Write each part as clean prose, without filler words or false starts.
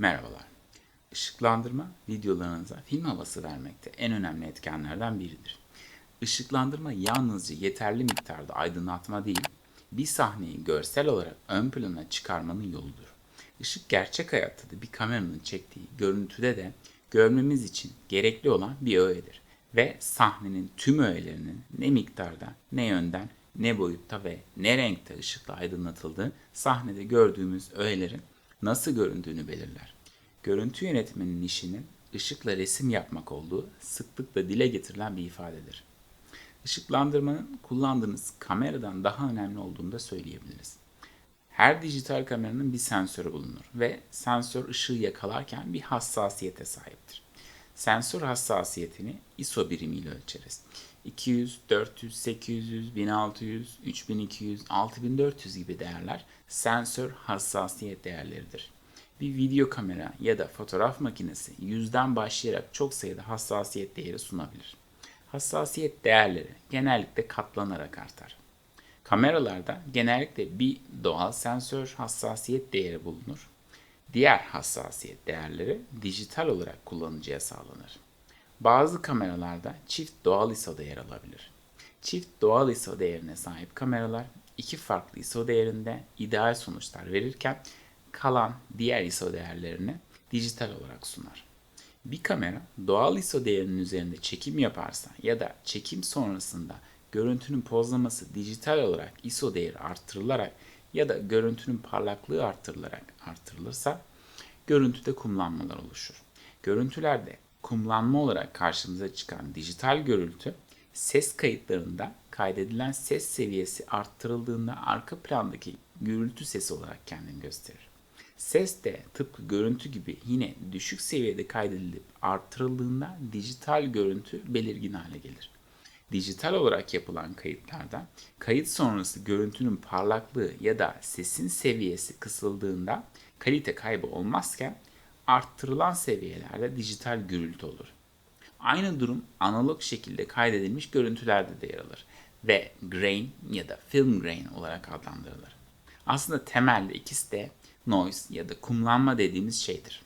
Merhabalar. Işıklandırma videolarınıza film havası vermekte en önemli etkenlerden biridir. Işıklandırma yalnızca yeterli miktarda aydınlatma değil, bir sahneyi görsel olarak ön plana çıkarmanın yoludur. Işık gerçek hayatta da bir kameranın çektiği görüntüde de görmemiz için gerekli olan bir öğedir. Ve sahnenin tüm öğelerinin ne miktarda, ne yönden, ne boyutta ve ne renkte ışıkla aydınlatıldığı sahnede gördüğümüz öğelerin nasıl göründüğünü belirler. Görüntü yönetmeninin işinin ışıkla resim yapmak olduğu sıklıkla dile getirilen bir ifadedir. Işıklandırmanın kullandığınız kameradan daha önemli olduğunu da söyleyebiliriz. Her dijital kameranın bir sensörü bulunur ve sensör ışığı yakalarken bir hassasiyete sahiptir. Sensör hassasiyetini ISO birimiyle ölçeriz. 200, 400, 800, 1600, 3200, 6400 gibi değerler sensör hassasiyet değerleridir. Bir video kamera ya da fotoğraf makinesi 100'den başlayarak çok sayıda hassasiyet değeri sunabilir. Hassasiyet değerleri genellikle katlanarak artar. Kameralarda genellikle bir doğal sensör hassasiyet değeri bulunur. Diğer hassasiyet değerleri dijital olarak kullanıcıya sağlanır. Bazı kameralarda çift doğal ISO değer alabilir. Çift doğal ISO değerine sahip kameralar iki farklı ISO değerinde ideal sonuçlar verirken kalan diğer ISO değerlerini dijital olarak sunar. Bir kamera doğal ISO değerinin üzerinde çekim yaparsa ya da çekim sonrasında görüntünün pozlaması dijital olarak ISO değeri arttırılarak ya da görüntünün parlaklığı artırılırsa görüntüde kumlanmalar oluşur. Görüntülerde kumlanma olarak karşımıza çıkan dijital görüntü ses kayıtlarında kaydedilen ses seviyesi arttırıldığında arka plandaki gürültü sesi olarak kendini gösterir. Ses de tıpkı görüntü gibi yine düşük seviyede kaydedilip arttırıldığında dijital görüntü belirgin hale gelir. Dijital olarak yapılan kayıtlarda kayıt sonrası görüntünün parlaklığı ya da sesin seviyesi kısıldığında kalite kaybı olmazken arttırılan seviyelerde dijital gürültü olur. Aynı durum analog şekilde kaydedilmiş görüntülerde de yer alır ve grain ya da film grain olarak adlandırılır. Aslında temelde ikisi de noise ya da kumlanma dediğimiz şeydir.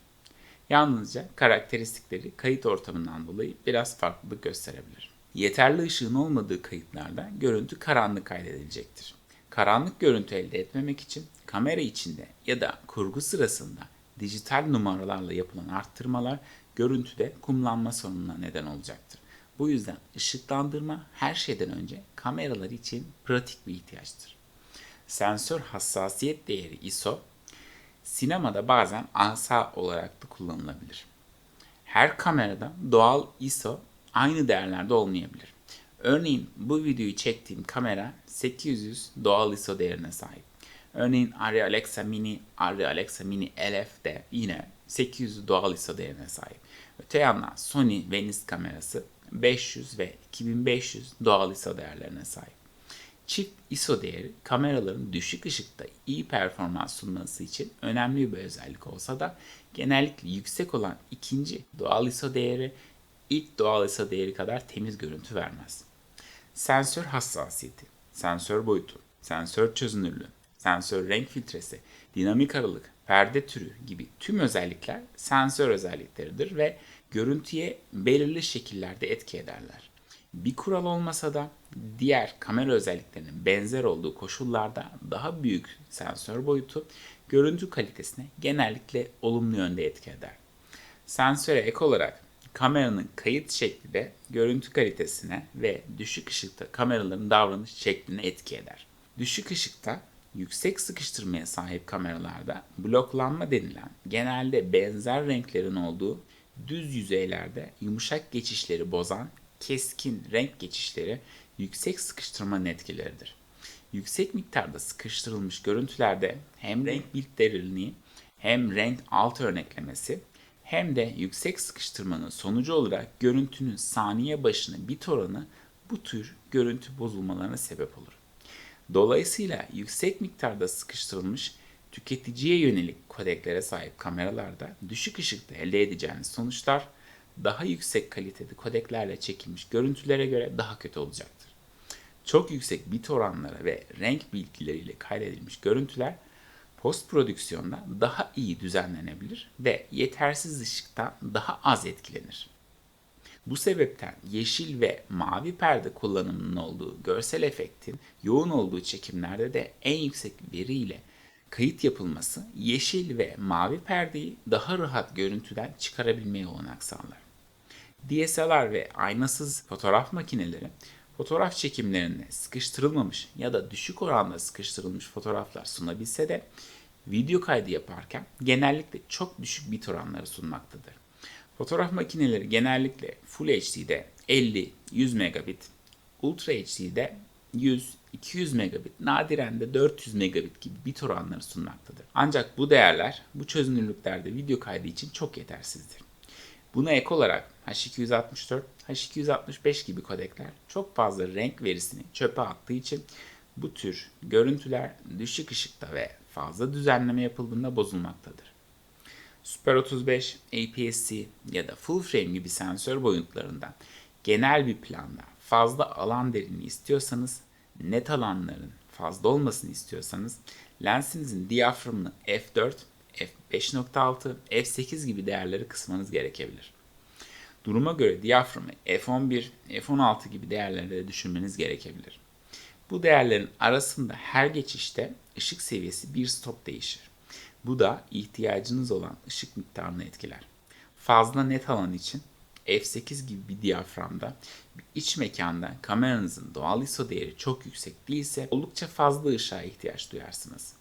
Yalnızca karakteristikleri kayıt ortamından dolayı biraz farklılık gösterebilir. Yeterli ışığın olmadığı kayıtlarda görüntü karanlık kaydedilecektir. Karanlık görüntü elde etmemek için kamera içinde ya da kurgu sırasında dijital numaralarla yapılan arttırmalar görüntüde kumlanma sorununa neden olacaktır. Bu yüzden ışıklandırma her şeyden önce kameralar için pratik bir ihtiyaçtır. Sensör hassasiyet değeri ISO, sinemada bazen ASA olarak da kullanılabilir. Her kamerada doğal ISO aynı değerlerde olmayabilir. Örneğin bu videoyu çektiğim kamera 800 doğal ISO değerine sahip. Örneğin Arri Alexa Mini LF de yine 800 doğal ISO değerine sahip. Öte yandan Sony Venice kamerası 500 ve 2500 doğal ISO değerlerine sahip. Çift ISO değeri kameraların düşük ışıkta iyi performans sunması için önemli bir özellik olsa da genellikle yüksek olan ikinci doğal ISO değeri ilk doğal ISO değeri kadar temiz görüntü vermez. Sensör hassasiyeti, sensör boyutu, sensör çözünürlüğü, sensör renk filtresi, dinamik aralık, perde türü gibi tüm özellikler sensör özellikleridir ve görüntüye belirli şekillerde etki ederler. Bir kural olmasa da diğer kamera özelliklerinin benzer olduğu koşullarda daha büyük sensör boyutu görüntü kalitesine genellikle olumlu yönde etki eder. Sensöre ek olarak kameranın kayıt şekli de görüntü kalitesine ve düşük ışıkta kameraların davranış şekline etki eder. Düşük ışıkta yüksek sıkıştırmaya sahip kameralarda bloklanma denilen genelde benzer renklerin olduğu düz yüzeylerde yumuşak geçişleri bozan keskin renk geçişleri yüksek sıkıştırmanın etkileridir. Yüksek miktarda sıkıştırılmış görüntülerde hem renk bit derinliği hem renk alt örneklemesi hem de yüksek sıkıştırmanın sonucu olarak görüntünün saniye başına bit oranı bu tür görüntü bozulmalarına sebep olur. Dolayısıyla yüksek miktarda sıkıştırılmış tüketiciye yönelik kodeklere sahip kameralarda düşük ışıkta elde edeceğiniz sonuçlar daha yüksek kalitede kodeklerle çekilmiş görüntülere göre daha kötü olacaktır. Çok yüksek bit oranları ve renk bilgileriyle kaydedilmiş görüntüler post prodüksiyonda daha iyi düzenlenebilir ve yetersiz ışıktan daha az etkilenir. Bu sebepten yeşil ve mavi perde kullanımının olduğu görsel efektin yoğun olduğu çekimlerde de en yüksek veriyle kayıt yapılması yeşil ve mavi perdeyi daha rahat görüntüden çıkarabilmeye olanak sağlar. DSLR ve aynasız fotoğraf makineleri fotoğraf çekimlerine sıkıştırılmamış ya da düşük oranda sıkıştırılmış fotoğraflar sunabilse de video kaydı yaparken genellikle çok düşük bit oranları sunmaktadır. Fotoğraf makineleri genellikle Full HD'de 50-100 megabit, Ultra HD'de 100-200 megabit, nadiren de 400 megabit gibi bit oranları sunmaktadır. Ancak bu değerler bu çözünürlüklerde video kaydı için çok yetersizdir. Buna ek olarak H264, H265 gibi kodekler çok fazla renk verisini çöpe attığı için bu tür görüntüler düşük ışıkta ve fazla düzenleme yapıldığında bozulmaktadır. Super 35, APS-C ya da full frame gibi sensör boyutlarında genel bir planda fazla alan derinliği istiyorsanız, net alanların fazla olmasını istiyorsanız lensinizin diyaframını f4, f5.6, f8 gibi değerleri kısmanız gerekebilir. Duruma göre diyaframı f11, f16 gibi değerlere de düşürmeniz gerekebilir. Bu değerlerin arasında her geçişte ışık seviyesi bir stop değişir. Bu da ihtiyacınız olan ışık miktarını etkiler. Fazla net alan için f8 gibi bir diyaframda iç mekanda kameranızın doğal ISO değeri çok yüksek değilse oldukça fazla ışığa ihtiyaç duyarsınız.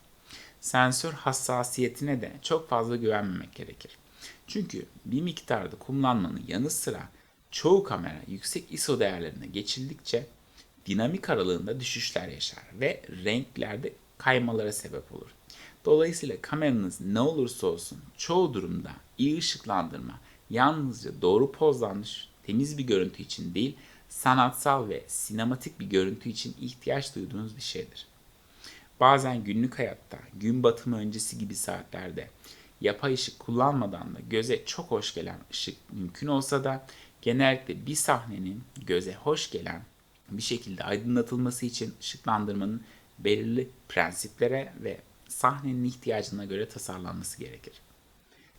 Sensör hassasiyetine de çok fazla güvenmemek gerekir. Çünkü bir miktarda kullanmanın yanı sıra çoğu kamera yüksek ISO değerlerine geçildikçe dinamik aralığında düşüşler yaşar ve renklerde kaymalara sebep olur. Dolayısıyla kameranız ne olursa olsun çoğu durumda iyi ışıklandırma yalnızca doğru pozlanmış temiz bir görüntü için değil, sanatsal ve sinematik bir görüntü için ihtiyaç duyduğunuz bir şeydir. Bazen günlük hayatta gün batımı öncesi gibi saatlerde yapay ışık kullanmadan da göze çok hoş gelen ışık mümkün olsa da genellikle bir sahnenin göze hoş gelen bir şekilde aydınlatılması için ışıklandırmanın belirli prensiplere ve sahnenin ihtiyacına göre tasarlanması gerekir.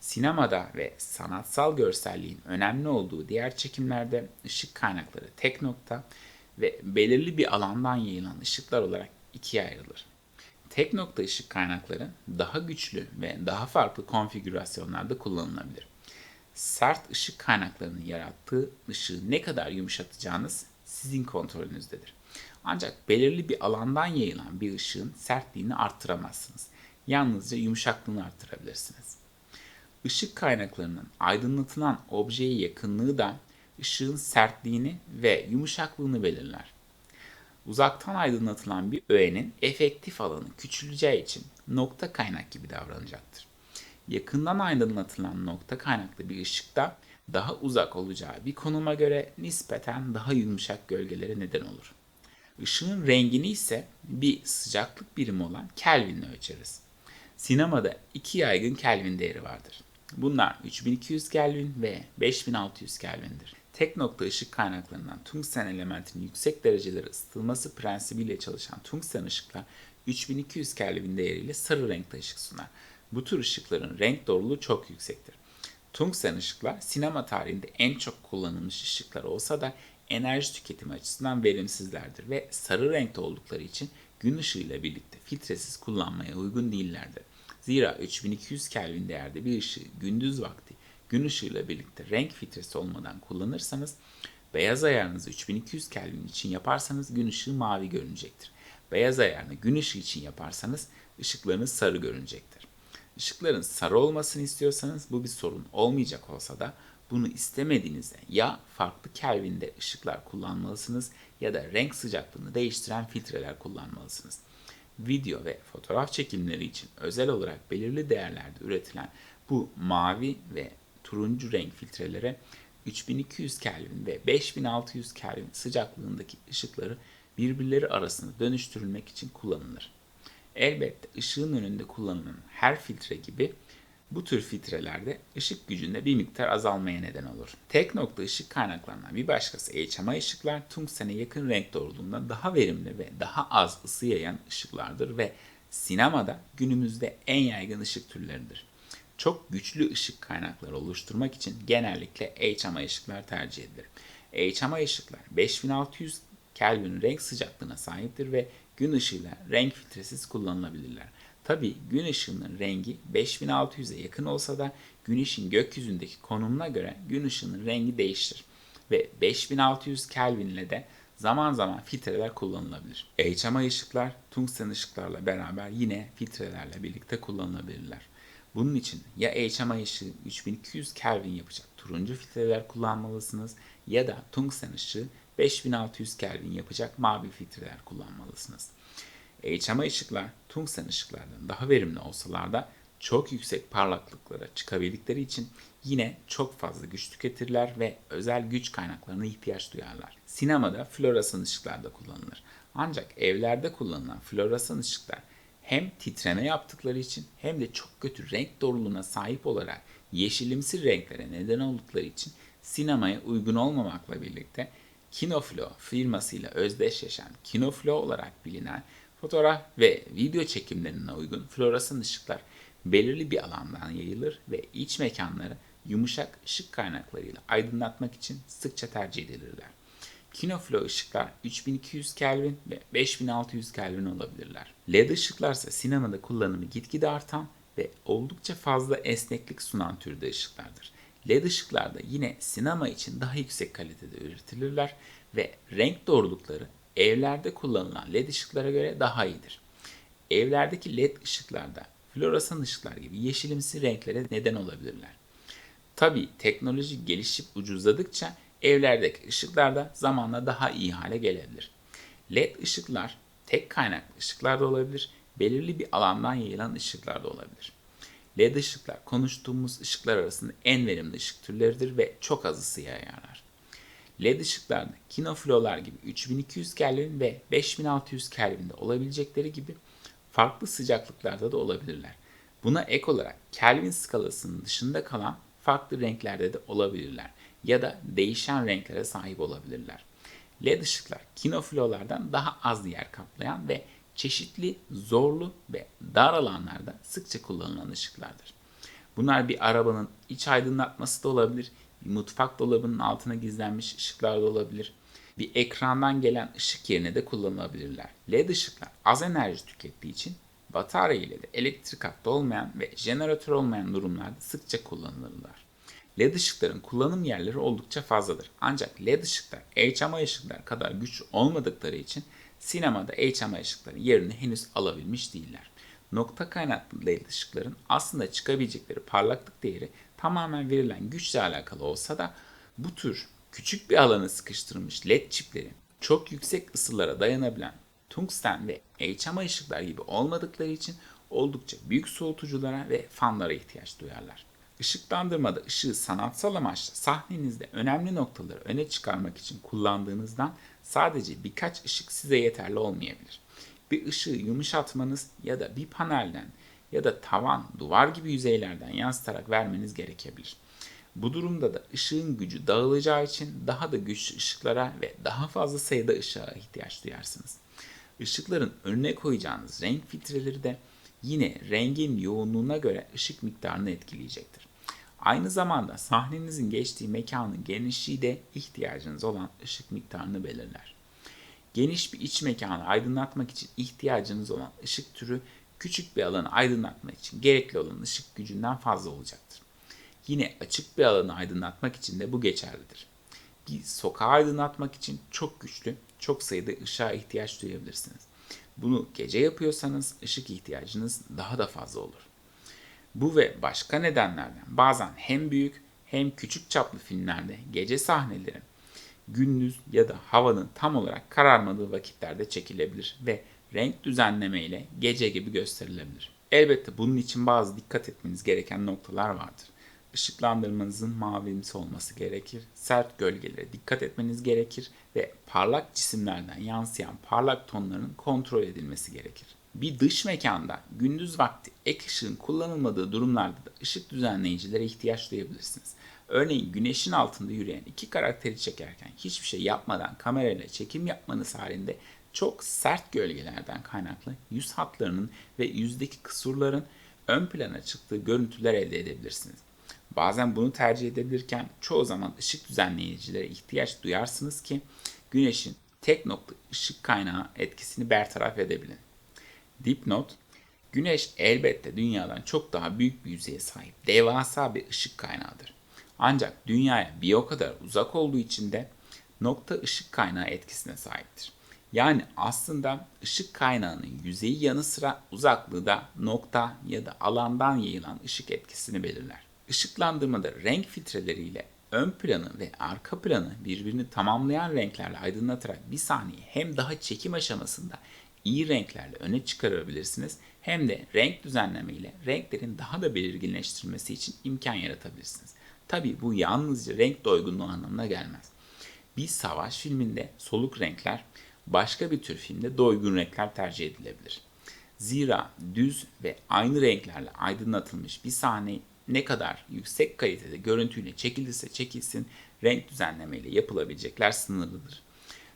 Sinemada ve sanatsal görselliğin önemli olduğu diğer çekimlerde ışık kaynakları tek nokta ve belirli bir alandan yayılan ışıklar olarak ikiye ayrılır. Tek nokta ışık kaynakları daha güçlü ve daha farklı konfigürasyonlarda kullanılabilir. Sert ışık kaynaklarının yarattığı ışığı ne kadar yumuşatacağınız sizin kontrolünüzdedir. Ancak belirli bir alandan yayılan bir ışığın sertliğini arttıramazsınız. Yalnızca yumuşaklığını arttırabilirsiniz. Işık kaynaklarının aydınlatılan objeye yakınlığı da ışığın sertliğini ve yumuşaklığını belirler. Uzaktan aydınlatılan bir öğenin efektif alanı küçüleceği için nokta kaynak gibi davranacaktır. Yakından aydınlatılan nokta kaynaklı bir ışıkta daha uzak olacağı bir konuma göre nispeten daha yumuşak gölgelere neden olur. Işığın rengini ise bir sıcaklık birimi olan Kelvin'le ölçeriz. Sinemada iki yaygın Kelvin değeri vardır. Bunlar 3200 Kelvin ve 5600 Kelvin'dir. Tek nokta ışık kaynaklarından tungsten elementinin yüksek derecelere ısıtılması prensibiyle çalışan tungsten ışıklar 3200 Kelvin değeriyle sarı renkte ışık sunar. Bu tür ışıkların renk doğruluğu çok yüksektir. Tungsten ışıklar sinema tarihinde en çok kullanılmış ışıklar olsa da enerji tüketimi açısından verimsizlerdir ve sarı renkte oldukları için gün ışığıyla birlikte filtresiz kullanmaya uygun değillerdir. Zira 3200 Kelvin değerde bir ışığı gündüz vakti gün ışığıyla birlikte renk filtresi olmadan kullanırsanız, beyaz ayarınızı 3200 Kelvin için yaparsanız gün ışığı mavi görünecektir. Beyaz ayarını gün ışığı için yaparsanız ışıklarınız sarı görünecektir. Işıkların sarı olmasını istiyorsanız bu bir sorun olmayacak olsa da bunu istemediğinizde ya farklı Kelvin'de ışıklar kullanmalısınız ya da renk sıcaklığını değiştiren filtreler kullanmalısınız. Video ve fotoğraf çekimleri için özel olarak belirli değerlerde üretilen bu mavi ve turuncu renk filtrelere 3200 Kelvin ve 5600 Kelvin sıcaklığındaki ışıkları birbirleri arasında dönüştürülmek için kullanılır. Elbette ışığın önünde kullanılan her filtre gibi Bu tür filtrelerde ışık gücünde bir miktar azalmaya neden olur. Tek nokta ışık kaynaklarından bir başkası HMI ışıklar tungstene yakın renk doğruluğunda daha verimli ve daha az ısı yayan ışıklardır ve sinemada günümüzde en yaygın ışık türleridir. Çok güçlü ışık kaynakları oluşturmak için genellikle HMI ışıklar tercih edilir. HMI ışıklar 5600 Kelvin renk sıcaklığına sahiptir ve gün ışığıyla renk filtresiz kullanılabilirler. Tabi gün ışığının rengi 5600'e yakın olsa da güneşin gökyüzündeki konumuna göre gün ışığının rengi değişir ve 5600 Kelvin ile de zaman zaman filtreler kullanılabilir. HMI ışıklar tungsten ışıklarla beraber yine filtrelerle birlikte kullanılabilirler. Bunun için ya HMI ışığı 3200 Kelvin yapacak turuncu filtreler kullanmalısınız ya da tungsten ışığı 5600 Kelvin yapacak mavi filtreler kullanmalısınız. HMI ışıklar tungsten ışıklardan daha verimli olsalar da çok yüksek parlaklıklara çıkabildikleri için yine çok fazla güç tüketirler ve özel güç kaynaklarına ihtiyaç duyarlar. Sinemada floresan ışıklar da kullanılır. Ancak evlerde kullanılan floresan ışıklar hem titreme yaptıkları için hem de çok kötü renk doğruluğuna sahip olarak yeşilimsi renklere neden oldukları için sinemaya uygun olmamakla birlikte Kinoflo firmasıyla özdeşleşen Kinoflo olarak bilinen fotoğraf ve video çekimlerine uygun floresan ışıklar belirli bir alandan yayılır ve iç mekanları yumuşak ışık kaynaklarıyla aydınlatmak için sıkça tercih edilirler. Kinoflo ışıklar 3200 Kelvin ve 5600 Kelvin olabilirler. LED ışıklar ise sinemada kullanımı gitgide artan ve oldukça fazla esneklik sunan türde ışıklardır. LED ışıklar da yine sinema için daha yüksek kalitede üretilirler ve renk doğrulukları evlerde kullanılan LED ışıklara göre daha iyidir. Evlerdeki LED ışıklarda floresan ışıklar gibi yeşilimsi renklere neden olabilirler. Tabii teknoloji gelişip ucuzladıkça evlerdeki ışıklar da zamanla daha iyi hale gelebilir. LED ışıklar tek kaynaklı ışıklar da olabilir, belirli bir alandan yayılan ışıklar da olabilir. LED ışıklar konuştuğumuz ışıklar arasında en verimli ışık türleridir ve çok az ısı yayarlar. LED ışıklarda kinoflolar gibi 3200 Kelvin ve 5600 Kelvin'de olabilecekleri gibi farklı sıcaklıklarda da olabilirler. Buna ek olarak Kelvin skalasının dışında kalan farklı renklerde de olabilirler ya da değişen renklere sahip olabilirler. LED ışıklar kinoflolardan daha az yer kaplayan ve çeşitli zorlu ve dar alanlarda sıkça kullanılan ışıklardır. Bunlar bir arabanın iç aydınlatması da olabilir, bir mutfak dolabının altına gizlenmiş ışıklar da olabilir. Bir ekrandan gelen ışık yerine de kullanılabilirler. LED ışıklar az enerji tükettiği için batarya ile de elektrik hattı olmayan ve jeneratör olmayan durumlarda sıkça kullanılırlar. LED ışıkların kullanım yerleri oldukça fazladır. Ancak LED ışıklar HMI ışıklar kadar güçlü olmadıkları için sinemada HMI ışıkların yerini henüz alabilmiş değiller. Nokta kaynaklı LED ışıkların aslında çıkabilecekleri parlaklık değeri tamamen verilen güçle alakalı olsa da bu tür küçük bir alanı sıkıştırılmış LED çipleri çok yüksek ısılara dayanabilen tungsten ve HMI ışıklar gibi olmadıkları için oldukça büyük soğutuculara ve fanlara ihtiyaç duyarlar. Işıklandırmada ışığı sanatsal amaçla sahnenizde önemli noktaları öne çıkarmak için kullandığınızdan sadece birkaç ışık size yeterli olmayabilir. Bir ışığı yumuşatmanız ya da bir panelden ya da tavan, duvar gibi yüzeylerden yansıtarak vermeniz gerekebilir. Bu durumda da ışığın gücü dağılacağı için daha da güçlü ışıklara ve daha fazla sayıda ışığa ihtiyaç duyarsınız. Işıkların önüne koyacağınız renk filtreleri de yine rengin yoğunluğuna göre ışık miktarını etkileyecektir. Aynı zamanda sahnenizin geçtiği mekanın genişliği de ihtiyacınız olan ışık miktarını belirler. Geniş bir iç mekanı aydınlatmak için ihtiyacınız olan ışık türü küçük bir alanı aydınlatmak için gerekli olan ışık gücünden fazla olacaktır. Yine açık bir alanı aydınlatmak için de bu geçerlidir. Bir sokağı aydınlatmak için çok güçlü, çok sayıda ışığa ihtiyaç duyabilirsiniz. Bunu gece yapıyorsanız ışık ihtiyacınız daha da fazla olur. Bu ve başka nedenlerden bazen hem büyük hem küçük çaplı filmlerde gece sahneleri gündüz ya da havanın tam olarak kararmadığı vakitlerde çekilebilir ve renk düzenleme ile gece gibi gösterilebilir. Elbette bunun için bazı dikkat etmeniz gereken noktalar vardır. Işıklandırmanızın mavimsi olması gerekir, sert gölgelere dikkat etmeniz gerekir ve parlak cisimlerden yansıyan parlak tonların kontrol edilmesi gerekir. Bir dış mekanda gündüz vakti ek ışığın kullanılmadığı durumlarda da ışık düzenleyicilere ihtiyaç duyabilirsiniz. Örneğin güneşin altında yürüyen iki karakteri çekerken hiçbir şey yapmadan kamerayla çekim yapmanız halinde çok sert gölgelerden kaynaklı yüz hatlarının ve yüzdeki kusurların ön plana çıktığı görüntüler elde edebilirsiniz. Bazen bunu tercih edebilirken çoğu zaman ışık düzenleyicilere ihtiyaç duyarsınız ki güneşin tek nokta ışık kaynağı etkisini bertaraf edebilin. Dipnot: Güneş elbette dünyadan çok daha büyük bir yüzeye sahip devasa bir ışık kaynağıdır. Ancak dünyaya bir o kadar uzak olduğu için de nokta ışık kaynağı etkisine sahiptir. Yani aslında ışık kaynağının yüzeyi yanı sıra uzaklığı da nokta ya da alandan yayılan ışık etkisini belirler. Işıklandırmada renk filtreleriyle ön planı ve arka planı birbirini tamamlayan renklerle aydınlatarak bir sahneyi hem daha çekim aşamasında iyi renklerle öne çıkarabilirsiniz hem de renk düzenleme ile renklerin daha da belirginleştirilmesi için imkan yaratabilirsiniz. Tabii bu yalnızca renk doygunluğu anlamına gelmez. Bir savaş filminde soluk renkler, başka bir tür filmde doygun renkler tercih edilebilir. Zira düz ve aynı renklerle aydınlatılmış bir sahne ne kadar yüksek kalitede görüntüyle çekilirse çekilsin renk düzenlemeyle yapılabilecekler sınırlıdır.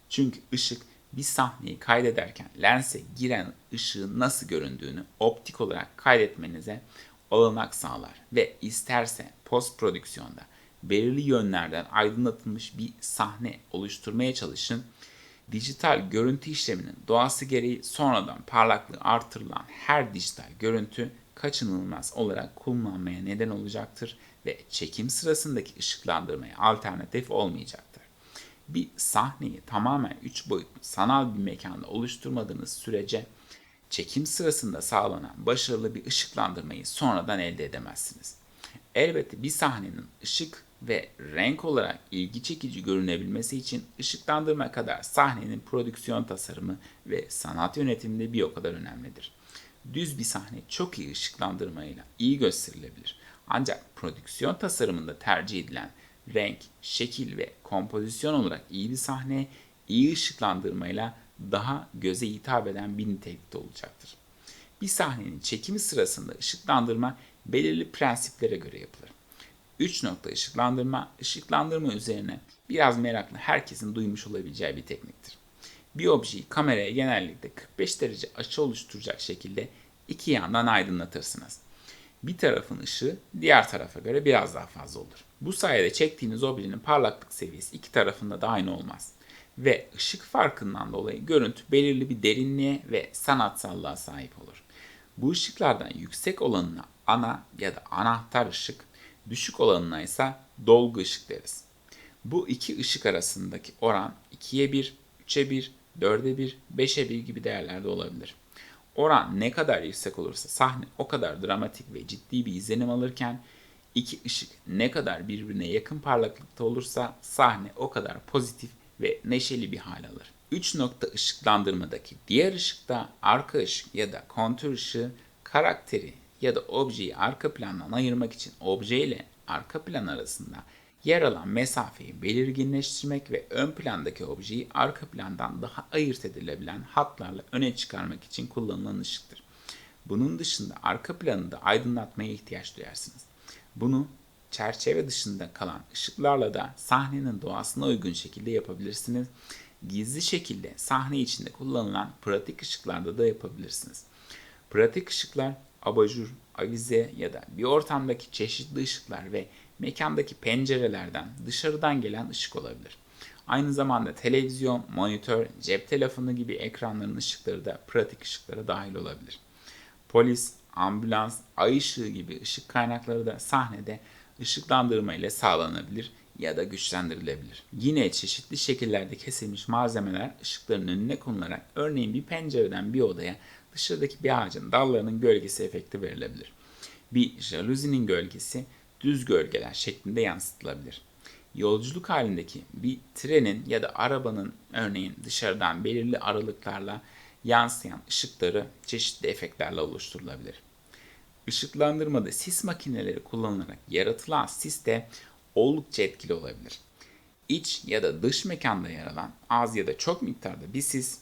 Çünkü ışık bir sahneyi kaydederken lense giren ışığın nasıl göründüğünü optik olarak kaydetmenize olanak sağlar ve isterse post prodüksiyonda belirli yönlerden aydınlatılmış bir sahne oluşturmaya çalışın. Dijital görüntü işleminin doğası gereği sonradan parlaklığı artırılan her dijital görüntü kaçınılmaz olarak kullanmaya neden olacaktır ve çekim sırasındaki ışıklandırmaya alternatif olmayacaktır. Bir sahneyi tamamen 3 boyutlu sanal bir mekanda oluşturmadığınız sürece çekim sırasında sağlanan başarılı bir ışıklandırmayı sonradan elde edemezsiniz. Elbette bir sahnenin ışık ve renk olarak ilgi çekici görünebilmesi için ışıklandırma kadar sahnenin prodüksiyon tasarımı ve sanat yönetimi de bir o kadar önemlidir. Düz bir sahne çok iyi ışıklandırmayla iyi gösterilebilir. Ancak prodüksiyon tasarımında tercih edilen renk, şekil ve kompozisyon olarak iyi bir sahne, iyi ışıklandırmayla daha göze hitap eden bir nitelikte olacaktır. Bir sahnenin çekimi sırasında ışıklandırma belirli prensiplere göre yapılır. 3 nokta ışıklandırma, ışıklandırma üzerine biraz meraklı herkesin duymuş olabileceği bir tekniktir. Bir objeyi kameraya genellikle 45 derece açı oluşturacak şekilde iki yandan aydınlatırsınız. Bir tarafın ışığı diğer tarafa göre biraz daha fazla olur. Bu sayede çektiğiniz objenin parlaklık seviyesi iki tarafında da aynı olmaz. Ve ışık farkından dolayı görüntü belirli bir derinliğe ve sanatsallığa sahip olur. Bu ışıklardan yüksek olanına ana ya da anahtar ışık, düşük olanına ise dolgu ışık deriz. Bu iki ışık arasındaki oran 2'ye 1, 3'e 1, 4'e 1, 5'e 1 gibi değerlerde olabilir. Oran ne kadar yüksek olursa sahne o kadar dramatik ve ciddi bir izlenim alırken iki ışık ne kadar birbirine yakın parlaklıkta olursa sahne o kadar pozitif ve neşeli bir hal alır. 3 nokta ışıklandırmadaki diğer ışıkta arka ışık ya da kontür ışığı karakteri ya da objeyi arka plandan ayırmak için obje ile arka plan arasında yer alan mesafeyi belirginleştirmek ve ön plandaki objeyi arka plandan daha ayırt edilebilen hatlarla öne çıkarmak için kullanılan ışıktır. Bunun dışında arka planı da aydınlatmaya ihtiyaç duyarsınız. Bunu çerçeve dışında kalan ışıklarla da sahnenin doğasına uygun şekilde yapabilirsiniz. Gizli şekilde sahne içinde kullanılan pratik ışıklarda da yapabilirsiniz. Pratik ışıklar abajur, avize ya da bir ortamdaki çeşitli ışıklar ve mekandaki pencerelerden dışarıdan gelen ışık olabilir. Aynı zamanda televizyon, monitör, cep telefonu gibi ekranların ışıkları da pratik ışıklara dahil olabilir. Polis, ambulans, ay ışığı gibi ışık kaynakları da sahnede ışıklandırma ile sağlanabilir ya da güçlendirilebilir. Yine çeşitli şekillerde kesilmiş malzemeler ışıkların önüne konularak örneğin bir pencereden bir odaya dışarıdaki bir ağacın dallarının gölgesi efekti verilebilir. Bir jaluzinin gölgesi düz gölgeler şeklinde yansıtılabilir. Yolculuk halindeki bir trenin ya da arabanın örneğin dışarıdan belirli aralıklarla yansıyan ışıkları çeşitli efektlerle oluşturulabilir. Işıklandırmada sis makineleri kullanılarak yaratılan sis de oldukça etkili olabilir. İç ya da dış mekanda yer alan az ya da çok miktarda bir sis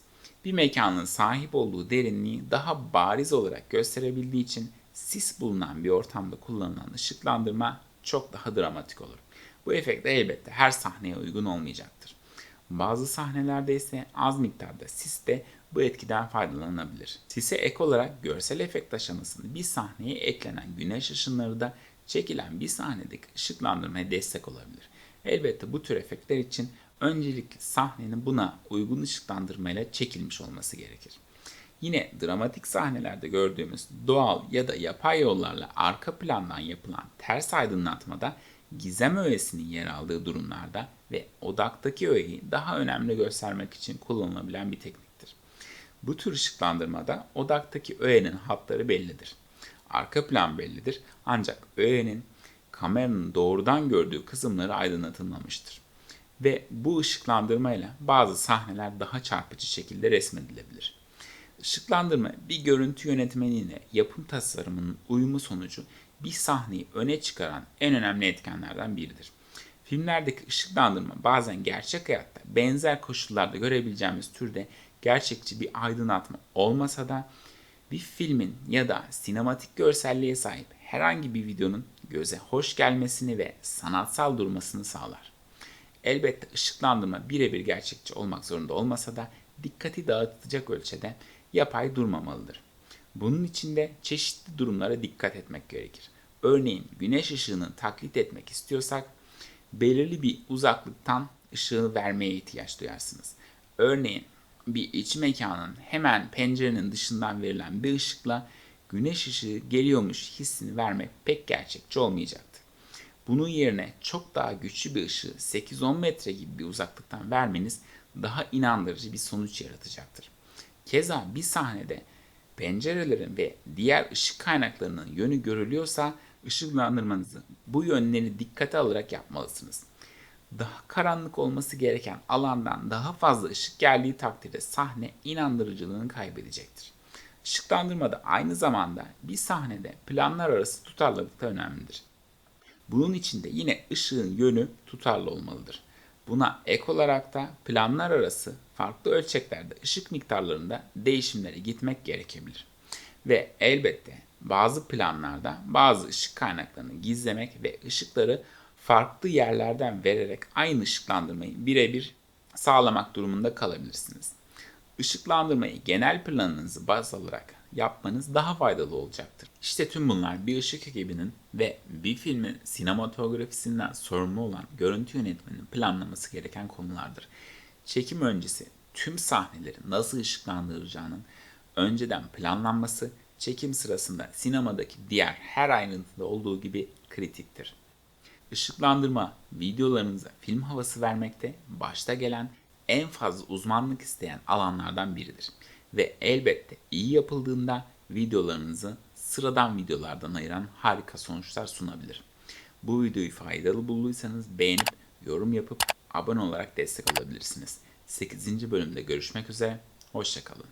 bir mekanın sahip olduğu derinliği daha bariz olarak gösterebildiği için sis bulunan bir ortamda kullanılan ışıklandırma çok daha dramatik olur. Bu efekt elbette her sahneye uygun olmayacaktır. Bazı sahnelerde ise az miktarda sis de bu etkiden faydalanabilir. Sise ek olarak görsel efekt aşamasında bir sahneye eklenen güneş ışınları da çekilen bir sahnedeki ışıklandırmaya destek olabilir. Elbette bu tür efektler için öncelikle sahnenin buna uygun ışıklandırmayla çekilmiş olması gerekir. Yine dramatik sahnelerde gördüğümüz doğal ya da yapay yollarla arka plandan yapılan ters aydınlatmada gizem öğesinin yer aldığı durumlarda ve odaktaki öğeyi daha önemli göstermek için kullanılabilen bir tekniktir. Bu tür ışıklandırmada odaktaki öğenin hatları bellidir. Arka plan bellidir ancak öğenin kameranın doğrudan gördüğü kısımları aydınlatılmamıştır. Ve bu ışıklandırmayla bazı sahneler daha çarpıcı şekilde resmedilebilir. Işıklandırma bir görüntü yönetmeniyle yapım tasarımının uyumu sonucu bir sahneyi öne çıkaran en önemli etkenlerden biridir. Filmlerdeki ışıklandırma bazen gerçek hayatta benzer koşullarda görebileceğimiz türde gerçekçi bir aydınlatma olmasa da bir filmin ya da sinematik görselliğe sahip herhangi bir videonun göze hoş gelmesini ve sanatsal durmasını sağlar. Elbette ışıklandırma birebir gerçekçi olmak zorunda olmasa da dikkati dağıtacak ölçüde yapay durmamalıdır. Bunun için de çeşitli durumlara dikkat etmek gerekir. Örneğin güneş ışığını taklit etmek istiyorsak belirli bir uzaklıktan ışığı vermeye ihtiyaç duyarsınız. Örneğin bir iç mekanın hemen pencerenin dışından verilen bir ışıkla güneş ışığı geliyormuş hissini vermek pek gerçekçi olmayacaktır. Bunun yerine çok daha güçlü bir ışığı 8-10 metre gibi bir uzaklıktan vermeniz daha inandırıcı bir sonuç yaratacaktır. Keza bir sahnede pencerelerin ve diğer ışık kaynaklarının yönü görülüyorsa ışıklandırmanızı bu yönleri dikkate alarak yapmalısınız. Daha karanlık olması gereken alandan daha fazla ışık geldiği takdirde sahne inandırıcılığını kaybedecektir. Işıklandırma da aynı zamanda bir sahnede planlar arası tutarlılık da önemlidir. Bunun için de yine ışığın yönü tutarlı olmalıdır. Buna ek olarak da planlar arası farklı ölçeklerde ışık miktarlarında değişimlere gitmek gerekebilir. Ve elbette bazı planlarda bazı ışık kaynaklarını gizlemek ve ışıkları farklı yerlerden vererek aynı ışıklandırmayı birebir sağlamak durumunda kalabilirsiniz. Işıklandırmayı genel planınızı baz alarak yapmanız daha faydalı olacaktır. İşte tüm bunlar bir ışık ekibinin ve bir filmin sinematografisinden sorumlu olan görüntü yönetmeninin planlaması gereken konulardır. Çekim öncesi tüm sahneleri nasıl ışıklandıracağının önceden planlanması, çekim sırasında sinemadaki diğer her ayrıntıda olduğu gibi kritiktir. Işıklandırma videolarınıza film havası vermekte başta gelen en fazla uzmanlık isteyen alanlardan biridir. Ve elbette iyi yapıldığında videolarınızı sıradan videolardan ayıran harika sonuçlar sunabilir. Bu videoyu faydalı bulduysanız beğenip yorum yapıp abone olarak destek olabilirsiniz. 8. bölümde görüşmek üzere, hoşça kalın.